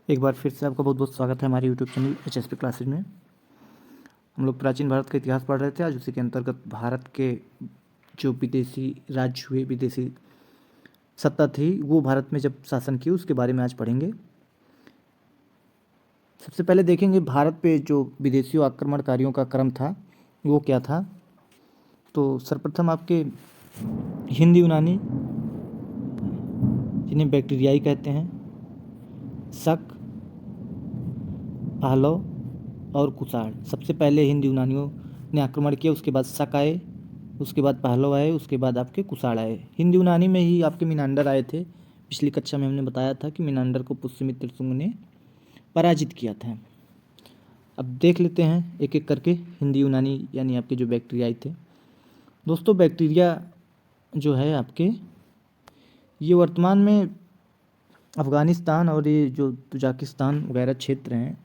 एक बार फिर से आपका बहुत बहुत स्वागत है हमारे यूट्यूब चैनल HSP क्लासेज में। हम लोग प्राचीन भारत का इतिहास पढ़ रहे थे। आज उसी के अंतर्गत भारत के जो विदेशी राज्य हुए, विदेशी सत्ता थी, वो भारत में जब शासन की, उसके बारे में आज पढ़ेंगे। सबसे पहले देखेंगे भारत पे जो विदेशी आक्रमणकारियों का क्रम था वो क्या था। तो सर्वप्रथम आपके हिंद यूनानी, जिन्हें बैक्टीरियाई कहते हैं, शक, पहलव और कुषाण। सबसे पहले हिंद यूनानियों ने आक्रमण किया, उसके बाद शक आए, उसके बाद पहलव आए, उसके बाद आपके कुषाण आए। हिंद यूनानी में ही आपके मिनांडर आए थे। पिछली कक्षा में हमने बताया था कि मिनांडर को पुष्यमित्र शुंग ने पराजित किया था। अब देख लेते हैं एक एक करके हिंद यूनानी यानी आपके जो बैक्टीरियाई थे। दोस्तों, बैक्टीरिया जो है आपके, ये वर्तमान में अफ़गानिस्तान और ये जो तजाकिस्तान वगैरह क्षेत्र हैं,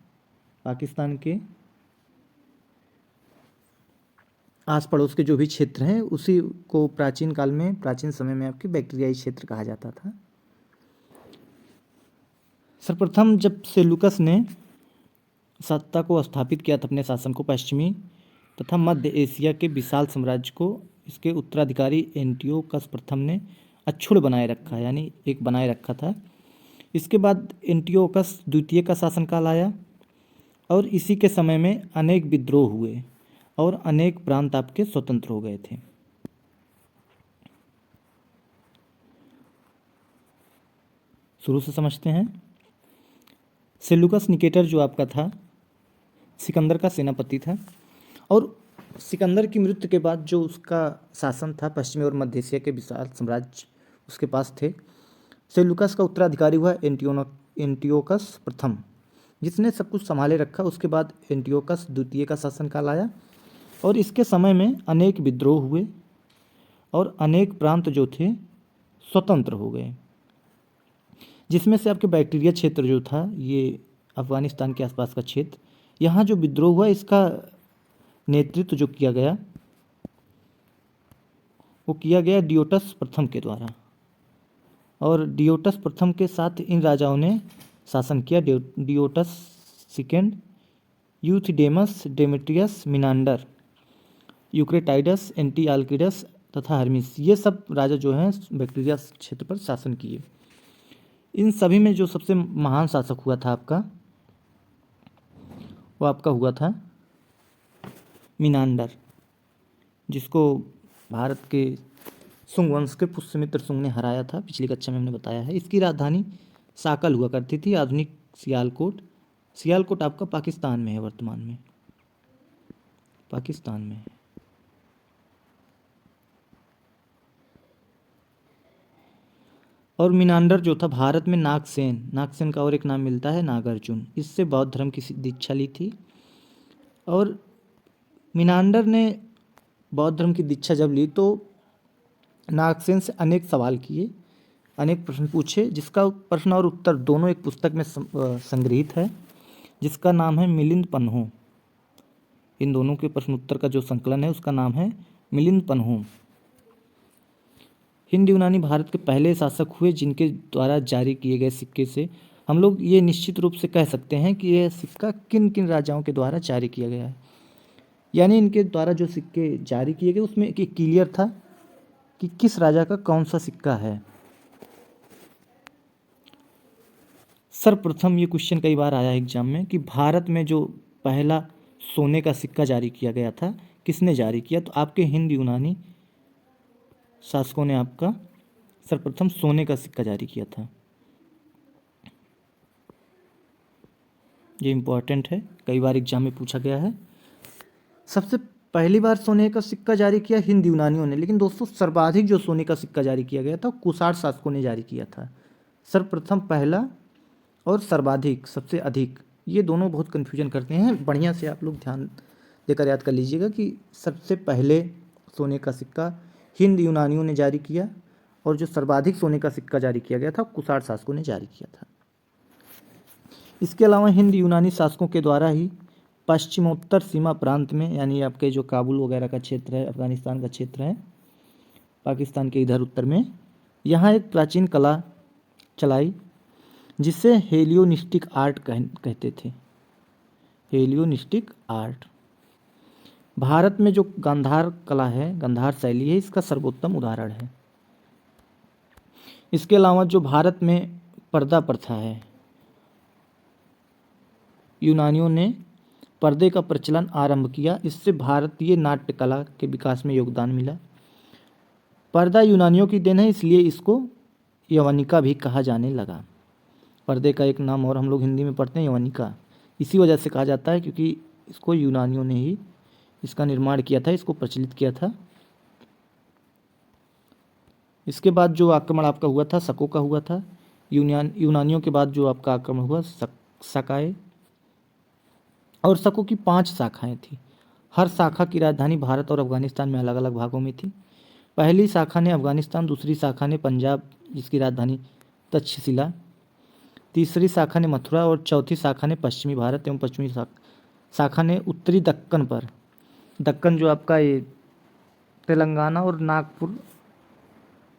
पाकिस्तान के आस पड़ोस के जो भी क्षेत्र हैं, उसी को प्राचीन काल में, प्राचीन समय में आपके बैक्टीरियाई क्षेत्र कहा जाता था। सर्वप्रथम जब सेलुकस ने सत्ता को स्थापित किया था, अपने शासन को पश्चिमी तथा मध्य एशिया के विशाल साम्राज्य को, इसके उत्तराधिकारी एंटियोकस प्रथम ने अक्षुण्ण बनाए रखा, यानी एक बनाए रखा था। इसके बाद एंटियोकस द्वितीय का शासनकाल आया और इसी के समय में अनेक विद्रोह हुए और अनेक प्रांत आपके स्वतंत्र हो गए थे। शुरू से समझते हैं। सेलुकस निकेटर जो आपका था, सिकंदर का सेनापति था, और सिकंदर की मृत्यु के बाद जो उसका शासन था, पश्चिमी और मध्य एशिया के विशाल साम्राज्य उसके पास थे। सेलुकस का उत्तराधिकारी हुआ एंटियोकस प्रथम, जिसने सब कुछ संभाले रखा। उसके बाद एंटियोकस द्वितीय का शासनकाल आया और इसके समय में अनेक विद्रोह हुए और अनेक प्रांत जो थे स्वतंत्र हो गए, जिसमें से आपके बैक्टीरिया क्षेत्र जो था, ये अफगानिस्तान के आसपास का क्षेत्र, यहाँ जो विद्रोह हुआ इसका नेतृत्व जो किया गया वो किया गया डियोटस प्रथम के द्वारा। और डियोटस प्रथम के साथ इन राजाओं ने शासन किया। Diodotus second, Euthydemus, Demetrius, Menander, Eucratides, Antialcidas तथा हर्मिस, ये सब राजा जो हैं बैक्टीरिया क्षेत्र पर शासन किए। इन सभी में जो सबसे महान शासक हुआ था आपका, वो आपका हुआ था मिनांडर, जिसको भारत के शुंग वंश के पुष्यमित्र शुंग ने हराया था। पिछली कक्षा में हमने बताया है। इसकी राजधानी साकल हुआ करती थी, आधुनिक सियालकोट। सियालकोट आपका पाकिस्तान में है, वर्तमान में पाकिस्तान में है। और मिनांडर जो था भारत में नागसेन का और एक नाम मिलता है नागार्जुन, इससे बौद्ध धर्म की दीक्षा ली थी। और मिनांडर ने बौद्ध धर्म की दीक्षा जब ली तो नागसेन से अनेक सवाल किए, अनेक प्रश्न पूछे, जिसका प्रश्न और उत्तर दोनों एक पुस्तक में संग्रहित है, जिसका नाम है मिलिंद पन्हो। इन दोनों के प्रश्न उत्तर का जो संकलन है उसका नाम है मिलिंद पन्हो। हिंद यूनानी भारत के पहले शासक हुए जिनके द्वारा जारी किए गए सिक्के से हम लोग ये निश्चित रूप से कह सकते हैं कि यह सिक्का किन किन राजाओं के द्वारा जारी किया गया है। यानी इनके द्वारा जो सिक्के जारी किए गए उसमें एक क्लियर था कि किस राजा का कौन सा सिक्का है। सर्वप्रथम ये क्वेश्चन कई बार आया एग्जाम में कि भारत में जो पहला सोने का सिक्का जारी किया गया था, किसने जारी किया? तो आपके हिंद यूनानी शासकों ने आपका सर्वप्रथम सोने का सिक्का जारी किया था। ये इम्पोर्टेंट है, कई बार एग्जाम में पूछा गया है। सबसे पहली बार सोने का सिक्का जारी किया हिंद यूनानियों ने, लेकिन दोस्तों सर्वाधिक जो सोने का सिक्का जारी किया गया था कुषाण शासकों ने जारी किया था। सर्वप्रथम पहला और सर्वाधिक, सबसे अधिक, ये दोनों बहुत कन्फ्यूजन करते हैं। बढ़िया से आप लोग ध्यान देकर याद कर लीजिएगा कि सबसे पहले सोने का सिक्का हिंद यूनानियों ने जारी किया और जो सर्वाधिक सोने का सिक्का जारी किया गया था कुषाण शासकों ने जारी किया था। इसके अलावा हिंद यूनानी शासकों के द्वारा ही पश्चिमोत्तर सीमा प्रांत में, यानी आपके जो काबुल वगैरह का क्षेत्र है, अफगानिस्तान का क्षेत्र है, पाकिस्तान के इधर उत्तर में, यहाँ एक प्राचीन कला चलाई जिसे हेलियोनिस्टिक आर्ट कहते थे। हेलियोनिस्टिक आर्ट भारत में जो गांधार कला है, गांधार शैली है, इसका सर्वोत्तम उदाहरण है। इसके अलावा जो भारत में पर्दा प्रथा है, यूनानियों ने पर्दे का प्रचलन आरंभ किया, इससे भारतीय नाट्य कला के विकास में योगदान मिला। पर्दा यूनानियों की देन है, इसलिए इसको यवनिका भी कहा जाने लगा। पर्दे का एक नाम और हम लोग हिंदी में पढ़ते हैं यवनिका, इसी वजह से कहा जाता है क्योंकि इसको यूनानियों ने ही इसका निर्माण किया था, इसको प्रचलित किया था। इसके बाद जो आक्रमण आपका हुआ था शकों का हुआ था। यूनानियों के बाद जो आपका आक्रमण हुआ शकाए, और शकों की 5 शाखाएं थी। हर शाखा की राजधानी भारत और अफगानिस्तान में अलग अलग भागों में थी। पहली शाखा ने अफगानिस्तान, दूसरी शाखा ने पंजाब जिसकी राजधानी तक्षशिला, तीसरी शाखा ने मथुरा और चौथी शाखा ने पश्चिमी भारत एवं पश्चिमी शाखा ने उत्तरी दक्कन पर। दक्कन जो आपका ये तेलंगाना और नागपुर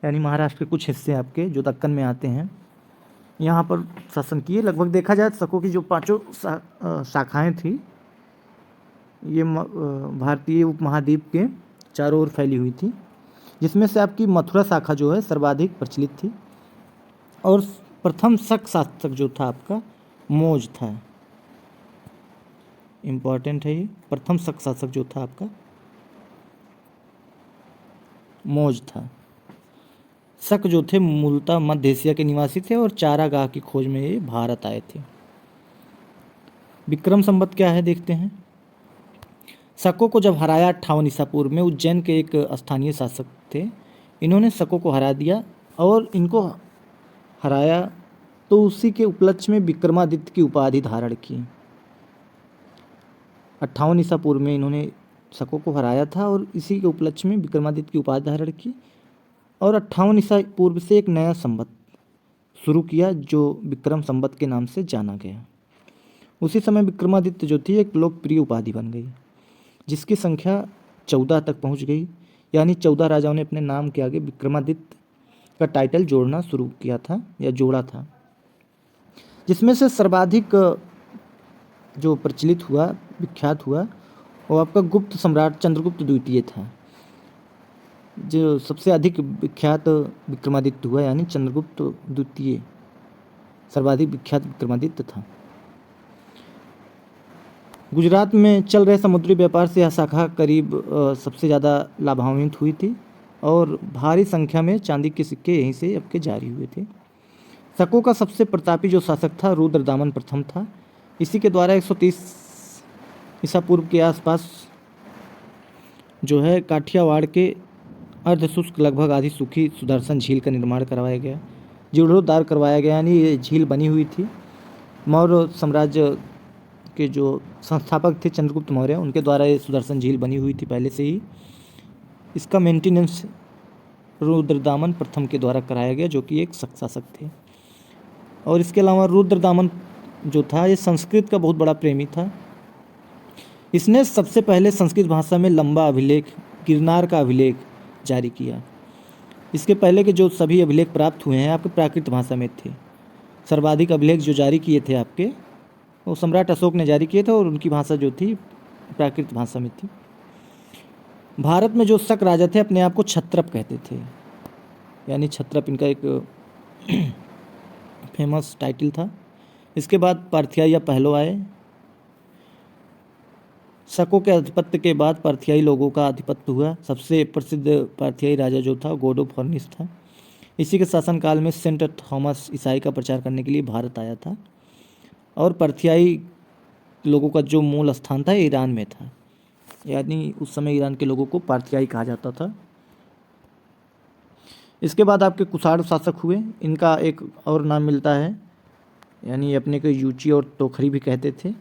यानी महाराष्ट्र के कुछ हिस्से आपके जो दक्कन में आते हैं, यहाँ पर शासन किए। लगभग देखा जाए शकों की जो 5 शाखाएं थी, ये भारतीय उपमहाद्वीप के चारों ओर फैली हुई थी, जिसमें से आपकी मथुरा शाखा जो है सर्वाधिक प्रचलित थी। और प्रथम शक शासक जो था आपका मौज था, इम्पॉर्टेंट है ये। प्रथम शक शासक जो था आपका मौज था। शक जो थे मूलतः मध्य एशिया के निवासी थे और चारागाह की खोज में ये भारत आए थे। विक्रम संवत क्या है देखते हैं। शकों को जब हराया 58 ईसा पूर्व में, उज्जैन के एक स्थानीय शासक थे, इन्होंने शकों को हरा दिया और इनको हराया तो उसी के उपलक्ष्य में विक्रमादित्य की उपाधि धारण की। 58 ईसा पूर्व में इन्होंने शकों को हराया था और इसी के उपलक्ष्य में विक्रमादित्य की उपाधि धारण की और 58 ईसा पूर्व से एक नया संवत शुरू किया जो विक्रम संवत के नाम से जाना गया। उसी समय विक्रमादित्य जो थी एक लोकप्रिय उपाधि बन गई, जिसकी संख्या 14 तक पहुंच गई। यानी 14 राजाओं ने अपने नाम के आगे विक्रमादित्य का टाइटल जोड़ना शुरू किया था या जोड़ा था, जिसमें से सर्वाधिक जो प्रचलित हुआ, विख्यात हुआ, वो आपका गुप्त सम्राट चंद्रगुप्त द्वितीय था। जो सबसे अधिक विख्यात विक्रमादित्य हुआ, यानी चंद्रगुप्त द्वितीय सर्वाधिक विख्यात विक्रमादित्य था। गुजरात में चल रहे समुद्री व्यापार से यह शाखा करीब सबसे ज़्यादा लाभान्वित हुई थी और भारी संख्या में चांदी के सिक्के यहीं से आपके जारी हुए थे। शकों का सबसे प्रतापी जो शासक था रुद्रदामन प्रथम था। इसी के द्वारा 130 ईसा पूर्व के आसपास जो है काठियावाड़ के अर्धशुष्क लगभग आधी सूखी सुदर्शन झील का निर्माण करवाया गया, जीर्णोद्धार करवाया गया, यानी ये झील बनी हुई थी। मौर्य साम्राज्य के जो संस्थापक थे चंद्रगुप्त मौर्य, उनके द्वारा ये सुदर्शन झील बनी हुई थी पहले से ही। इसका मेंटेनेंस रुद्रदामन प्रथम के द्वारा कराया गया, जो कि एक शक शासक थे। और इसके अलावा रुद्रदामन जो था ये संस्कृत का बहुत बड़ा प्रेमी था। इसने सबसे पहले संस्कृत भाषा में लंबा अभिलेख गिरनार का अभिलेख जारी किया। इसके पहले के जो सभी अभिलेख प्राप्त हुए हैं आपके प्राकृत भाषा में थे। सर्वाधिक अभिलेख जो जारी किए थे आपके वो सम्राट अशोक ने जारी किए थे और उनकी भाषा जो थी प्राकृत भाषा में थी। भारत में जो शक राजा थे अपने आप को क्षत्रप कहते थे, यानी क्षत्रप इनका एक फेमस टाइटल था। इसके बाद पार्थियाई या पहलो आए। शकों के आधिपत्य के बाद पार्थियाई लोगों का आधिपत्य हुआ। सबसे प्रसिद्ध पार्थियाई राजा जो था गोडो फर्निस था। इसी के शासनकाल में सेंट थॉमस ईसाई का प्रचार करने के लिए भारत आया था और पार्थियाई लोगों का जो मूल स्थान था ईरान में था, यानी उस समय ईरान के लोगों को पार्थियाई कहा जाता था। इसके बाद आपके कुषाण शासक हुए। इनका एक और नाम मिलता है, यानी अपने को यूची और टोखरी भी कहते थे।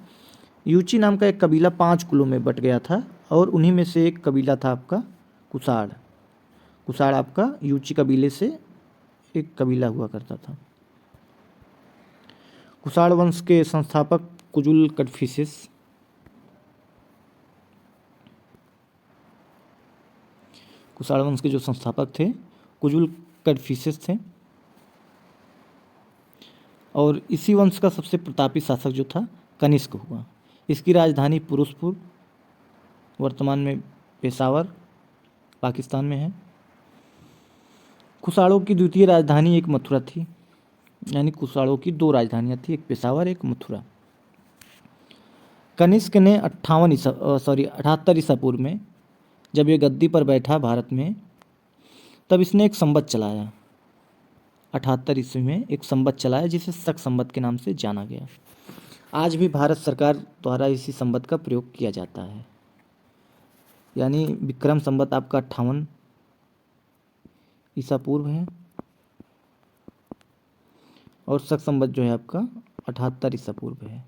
यूची नाम का एक कबीला 5 कुलों में बट गया था और उन्हीं में से एक कबीला था आपका कुषाण। कुषाण आपका यूची कबीले से एक कबीला हुआ करता था। कुषाण वंश के संस्थापक कुजुल कडफिसेस। कुषाण वंश के जो संस्थापक थे कुजुल कडफिसेस थे। और इसी वंश का सबसे प्रतापी शासक जो था कनिष्क हुआ। इसकी राजधानी पुरुषपुर, वर्तमान में पेशावर, पाकिस्तान में है। कुषाणों की द्वितीय राजधानी एक मथुरा थी, यानी कुषाणों की दो राजधानियाँ थी, एक पेशावर एक मथुरा। कनिष्क ने 78 ईसा पूर्व में जब ये गद्दी पर बैठा भारत में, तब इसने एक संवत चलाया। 78 ईस्वी में एक संवत चलाया जिसे शक संवत के नाम से जाना गया। आज भी भारत सरकार द्वारा इसी संवत का प्रयोग किया जाता है। यानी विक्रम संवत आपका 58 ईसा पूर्व है और शक संवत जो है आपका 78 ईसा पूर्व है।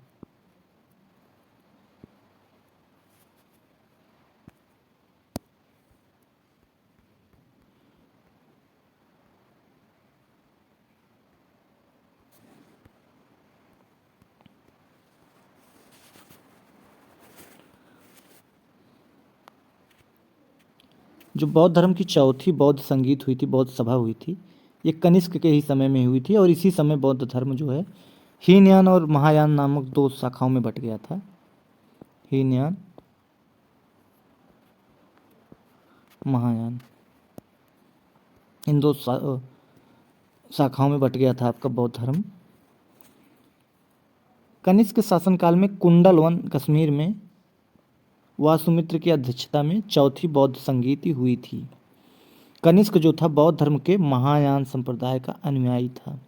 जो बौद्ध धर्म की चौथी बौद्ध संगीत हुई थी, बौद्ध सभा हुई थी, ये कनिष्क के ही समय में हुई थी और इसी समय बौद्ध धर्म जो है हीनयान और महायान नामक दो शाखाओं में बट गया था। हीनयान, महायान, इन दो शाखाओं में बट गया था आपका बौद्ध धर्म। कनिष्क के शासनकाल में कुंडल वन कश्मीर में वासुमित्र की अध्यक्षता में चौथी बौद्ध संगीति हुई थी। कनिष्क जो था बौद्ध धर्म के महायान संप्रदाय का अनुयायी था।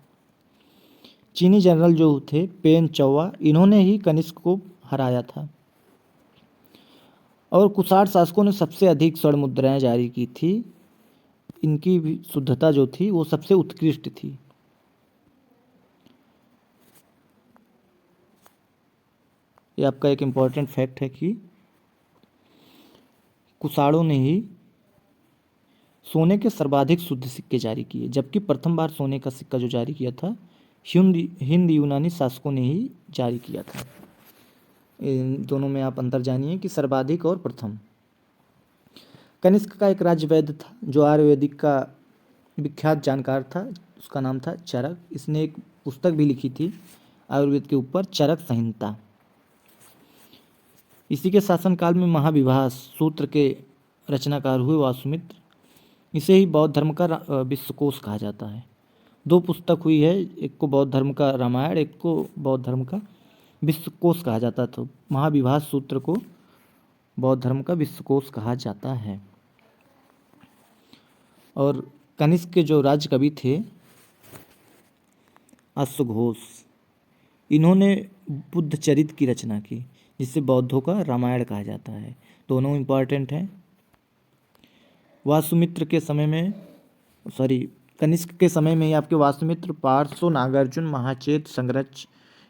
चीनी जनरल जो थे पेन चौवा, इन्होंने ही कनिष्क को हराया था और कुषाण शासकों ने सबसे अधिक स्वर्ण मुद्राएं जारी की थी। इनकी भी शुद्धता जो थी वो सबसे उत्कृष्ट थी। ये आपका एक इम्पॉर्टेंट फैक्ट है कि कुषाणों ने ही सोने के सर्वाधिक शुद्ध सिक्के जारी किए, जबकि प्रथम बार सोने का सिक्का जो जारी किया था हिंद यूनानी शासकों ने ही जारी किया था। इन दोनों में आप अंतर जानिए कि सर्वाधिक और प्रथम। कनिष्क का एक राज्य वैद्य था जो आयुर्वेदिक का विख्यात जानकार था, उसका नाम था चरक। इसने एक पुस्तक भी लिखी थी आयुर्वेद के ऊपर, चरक संहिता। इसी के शासनकाल में महाविवाह सूत्र के रचनाकार हुए वासुमित्र। इसे ही बौद्ध धर्म का विश्वकोश कहा जाता है। दो पुस्तक हुई है, एक को बौद्ध धर्म का रामायण, एक को बौद्ध धर्म का विश्वकोश कहा जाता था। महाविवाह सूत्र को बौद्ध धर्म का विश्वकोश कहा जाता है। और कनिष्क के जो राज्य कवि थे अश्वघोष, इन्होंने बुद्ध चरित की रचना की जिसे बौद्धों का रामायण कहा जाता है। दोनों इम्पॉर्टेंट हैं। वासुमित्र के समय में कनिष्क के समय में ही आपके वासुमित्र, पार्श्व, नागार्जुन, महाचेत, संग्रच,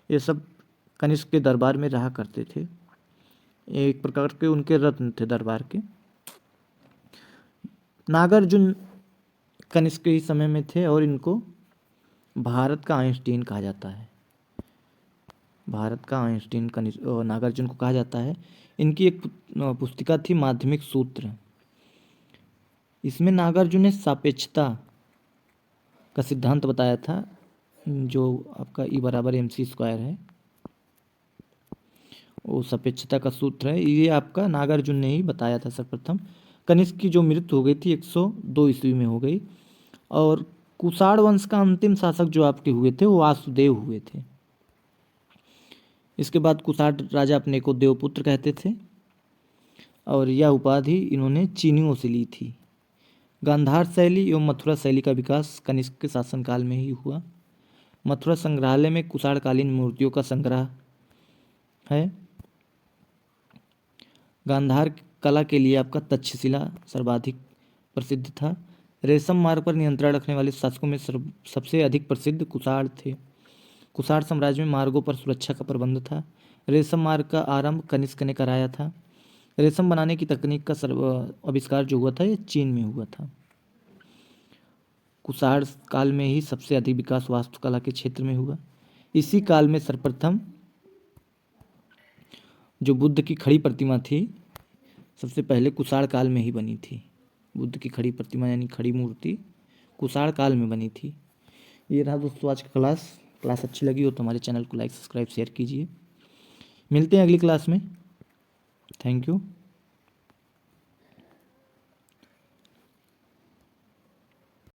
ये सब कनिष्क के दरबार में रहा करते थे। एक प्रकार के उनके रत्न थे दरबार के। नागार्जुन कनिष्क के ही समय में थे और इनको भारत का आइंस्टीन कहा जाता है। भारत का आइंस्टीन नागार्जुन को कहा जाता है। इनकी एक पुस्तिका थी माध्यमिक सूत्र। इसमें नागार्जुन ने सापेक्षता का सिद्धांत बताया था, जो आपका E = MC² है, वो सापेक्षता का सूत्र है। ये आपका नागार्जुन ने ही बताया था सर्वप्रथम। कनिष्क की जो मृत्यु हो गई थी 102 ईस्वी में हो गई। और कुषाण वंश का अंतिम शासक जो आपके हुए थे वो वासुदेव हुए थे। इसके बाद कुषाण राजा अपने को देवपुत्र कहते थे और यह उपाधि इन्होंने चीनियों से ली थी। गांधार शैली एवं मथुरा शैली का विकास कनिष्क के शासनकाल में ही हुआ। मथुरा संग्रहालय में कुषाणकालीन मूर्तियों का संग्रह है। गांधार कला के लिए आपका तक्षशिला सर्वाधिक प्रसिद्ध था। रेशम मार्ग पर नियंत्रण रखने वाले शासकों में सबसे अधिक प्रसिद्ध कुषाण थे। कुषाण साम्राज्य में मार्गों पर सुरक्षा का प्रबंध था। रेशम मार्ग का आरंभ कनिष्क ने कराया था। रेशम बनाने की तकनीक का आविष्कार जो हुआ था ये चीन में हुआ था। कुषाण काल में ही सबसे अधिक विकास वास्तुकला के क्षेत्र में हुआ। इसी काल में सर्वप्रथम जो बुद्ध की खड़ी प्रतिमा थी सबसे पहले कुषाण काल में ही बनी थी। बुद्ध की खड़ी प्रतिमा यानी खड़ी मूर्ति कुषाण काल में बनी थी। ये रहा दोस्तों आज का क्लास। क्लास अच्छी लगी हो तो हमारे चैनल को लाइक सब्सक्राइब शेयर कीजिए। मिलते हैं अगली क्लास में। Thank you.